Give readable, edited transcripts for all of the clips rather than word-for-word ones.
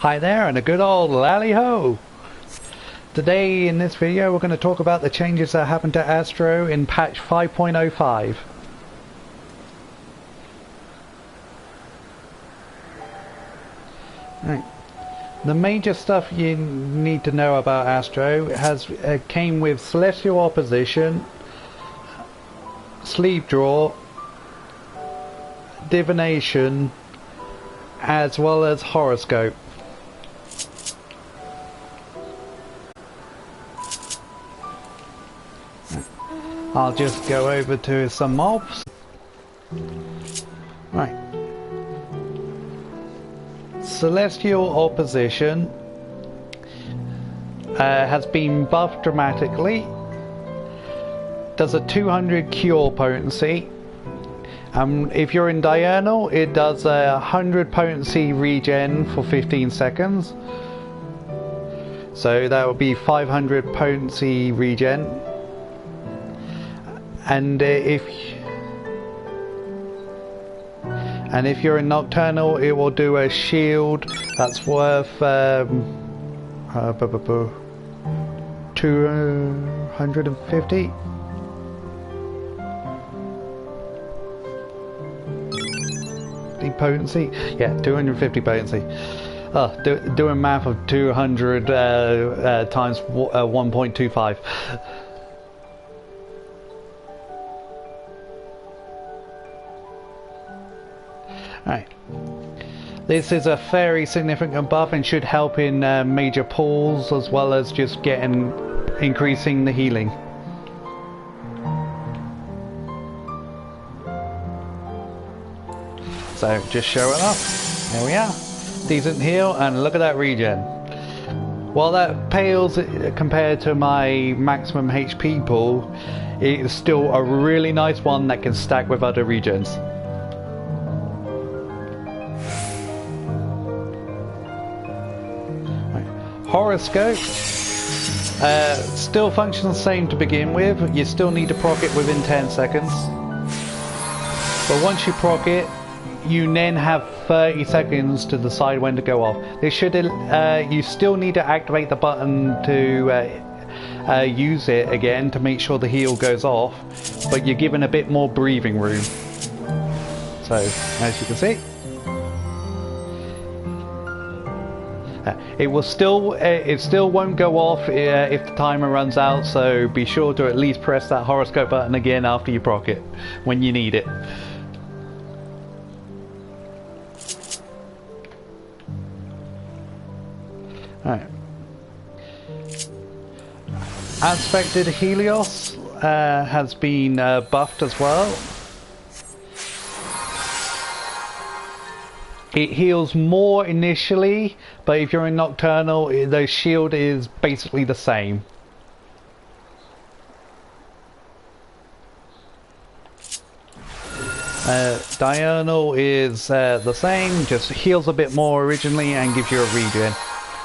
Hi there, and a good old lally ho! Today in this video we're going to talk about the changes that happened to Astro in patch 5.05. Right. The major stuff you need to know about Astro came with celestial opposition, sleeve draw, divination, as well as horoscope. I'll just go over to some mobs. Right. Celestial opposition has been buffed dramatically. Does a 200 cure potency. If you're in diurnal, it does a 100 potency regen for 15 seconds. So that would be 500 potency regen. And if you're in nocturnal, it will do a shield that's worth 250. The potency, yeah, 250 potency. Oh, doing math of 200 times 1.25. Right. This is a very significant buff and should help in major pulls as well as just increasing the healing. So just show it up. There we are. Decent heal, and look at that regen. While that pales compared to my maximum HP pool, it is still a really nice one that can stack with other regens. Horoscope still functions the same to begin with. You still need to proc it within 10 seconds. But once you proc it, you then have 30 seconds to decide when to go off. This should you still need to activate the button to use it again to make sure the heal goes off, but you're given a bit more breathing room. So as you can see, it still won't go off if the timer runs out, so be sure to at least press that horoscope button again after you proc it when you need it. Alright. Aspected Helios has been buffed as well. It heals more initially, but if you're in Nocturnal, the shield is basically the same. Diurnal is the same, just heals a bit more originally and gives you a regen.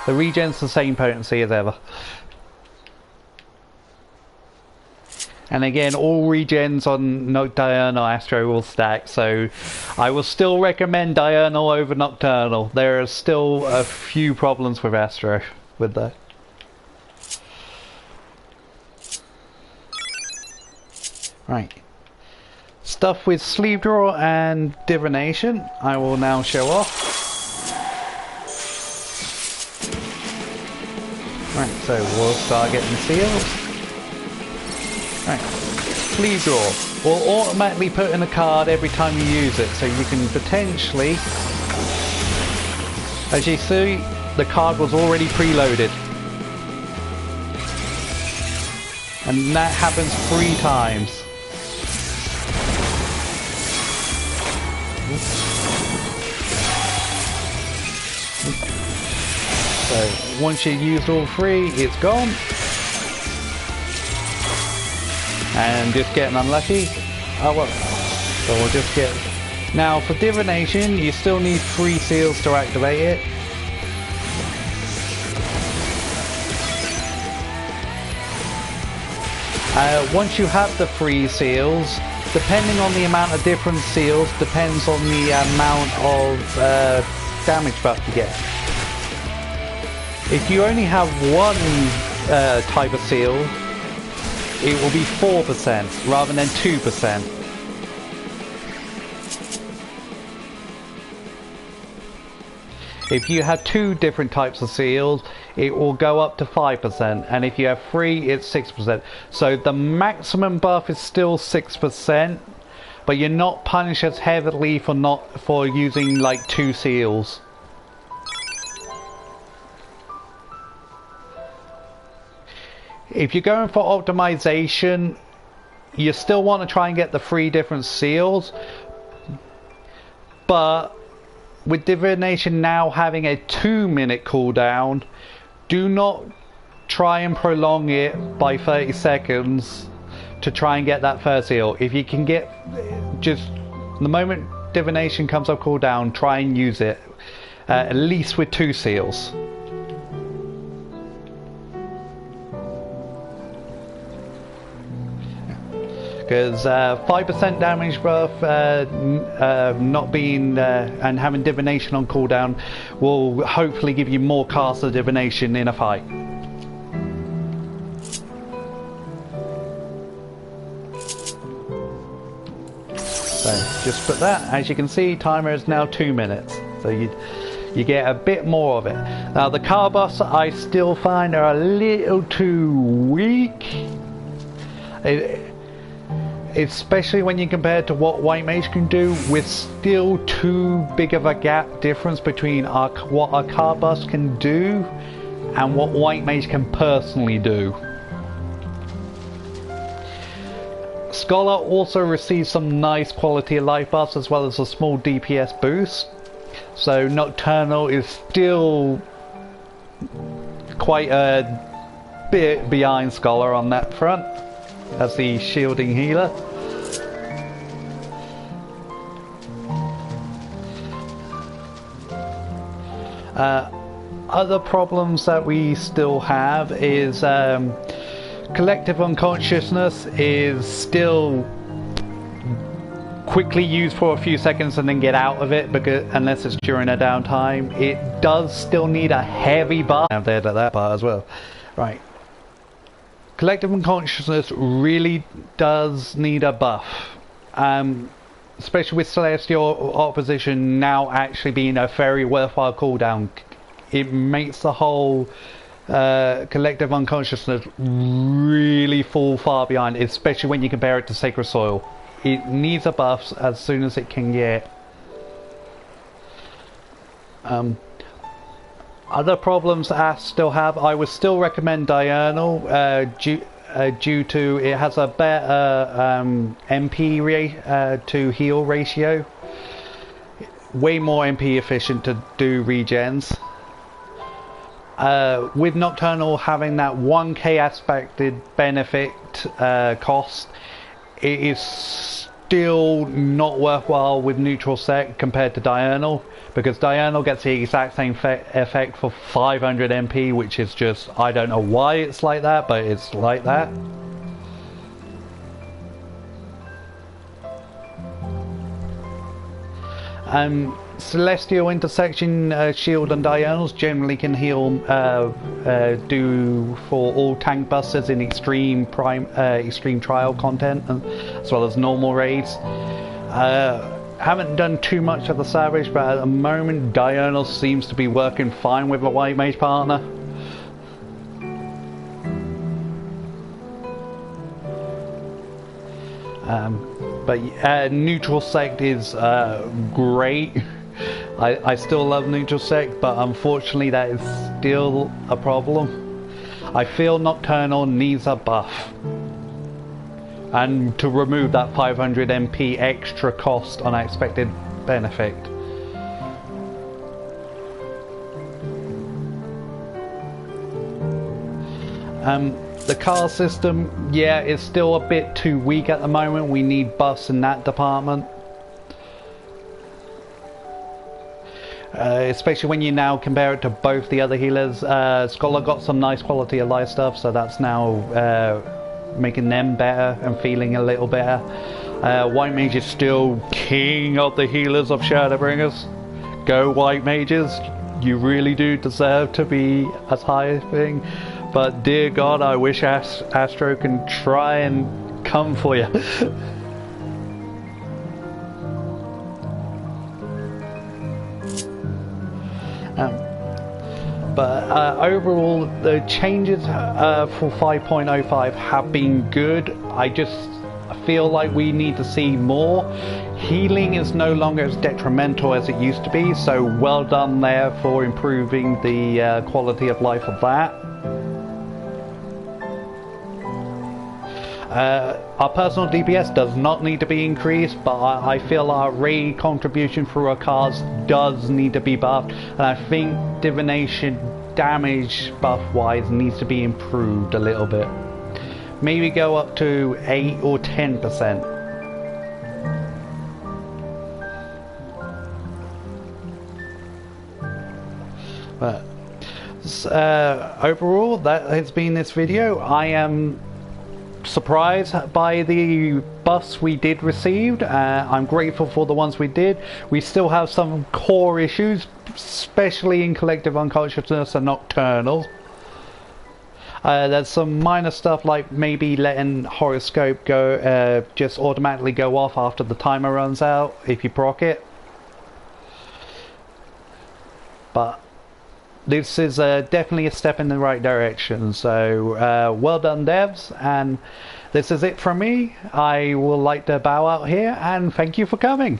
The regen's the same potency as ever. And again, all regens on Diurnal Astro will stack, so I will still recommend Diurnal over Nocturnal. There are still a few problems with Astro with that. Right. Stuff with sleeve draw and divination I will now show off. Right, so we'll start getting seals. Right, sleeve draw will automatically put in a card every time you use it, so you can potentially, as you see, the card was already preloaded, and that happens 3 times. So once you used all 3, it's gone. And just getting unlucky. Oh well. So we'll just get... Now for divination, you still need 3 seals to activate it. Once you have the 3 seals, depending on the amount of different seals, depends on the amount of damage buff you get. If you only have one type of seal, it will be 4% rather than 2%. If you have 2 different types of seals, it will go up to 5%, and if you have 3, it's 6%. So the maximum buff is still 6%, but you're not punished as heavily for using like 2 seals. If you're going for optimization, you still want to try and get the 3 different seals, but with divination now having a 2-minute cooldown, do not try and prolong it by 30 seconds to try and get that first seal. If you can get, just the moment divination comes up cooldown, try and use it, at least with 2 seals. Because 5% damage buff not being and having divination on cooldown will hopefully give you more caster divination in a fight. So just put that. As you can see, timer is now 2 minutes. So you get a bit more of it. Now the car buffs I still find are a little too weak. Especially when you compare it to what White Mage can do, with still too big of a gap difference between what our car buffs can do and what White Mage can personally do. Scholar also receives some nice quality of life buffs as well as a small DPS boost. So Nocturnal is still quite a bit behind Scholar on that front as the shielding healer. Other problems that we still have is collective unconsciousness is still quickly used for a few seconds and then get out of it, because unless it's during a downtime. It does still need a heavy buff. Down there to that part as well. Right. Collective unconsciousness really does need a buff, especially with Celestial Opposition now actually being a very worthwhile cooldown. It makes the whole collective unconsciousness really fall far behind, especially when you compare it to Sacred Soil. It needs a buff as soon as it can get. Other problems I still have, I would still recommend Diurnal due to it has a better MP to heal ratio. Way more MP efficient to do regens. With Nocturnal having that 1k aspected benefit cost, it is still not worthwhile with neutral sec compared to Diurnal, because Diurnal gets the exact same effect for 500 MP, which is just, I don't know why it's like that, but it's like that. Celestial Intersection Shield and Diurnals generally can heal, do for all tank busters in extreme trial content, as well as normal raids. Haven't done too much of the Savage, but at the moment Diurnal seems to be working fine with a White Mage partner. But neutral sect is great. I still love neutral sect, but unfortunately that is still a problem. I feel Nocturnal needs a buff, and to remove that 500 MP extra cost on expected benefit. The car system, yeah, is still a bit too weak at the moment. We need buffs in that department. Especially when you now compare it to both the other healers. Scholar got some nice quality of life stuff, so that's now making them better and feeling a little better. White Mage is still king of the healers of Shadowbringers. Go White Mages, you really do deserve to be as high a thing. But dear God, I wish Astro can try and come for you. But overall, the changes for 5.05 have been good. I just feel like we need to see more. Healing is no longer as detrimental as it used to be, so well done there for improving the quality of life of that. Our personal DPS does not need to be increased, but I feel our raid contribution through our cards does need to be buffed, and I think divination damage buff wise needs to be improved a little bit. Maybe go up to 8 or 10%. But overall, that has been this video. I am surprised by the buffs we did receive. I'm grateful for the ones we did. We still have some core issues, especially in collective unconsciousness and nocturnal. There's some minor stuff like maybe letting horoscope go just automatically go off after the timer runs out if you proc it. But this is definitely a step in the right direction, so well done devs, and this is it from me. I will like to bow out here and thank you for coming.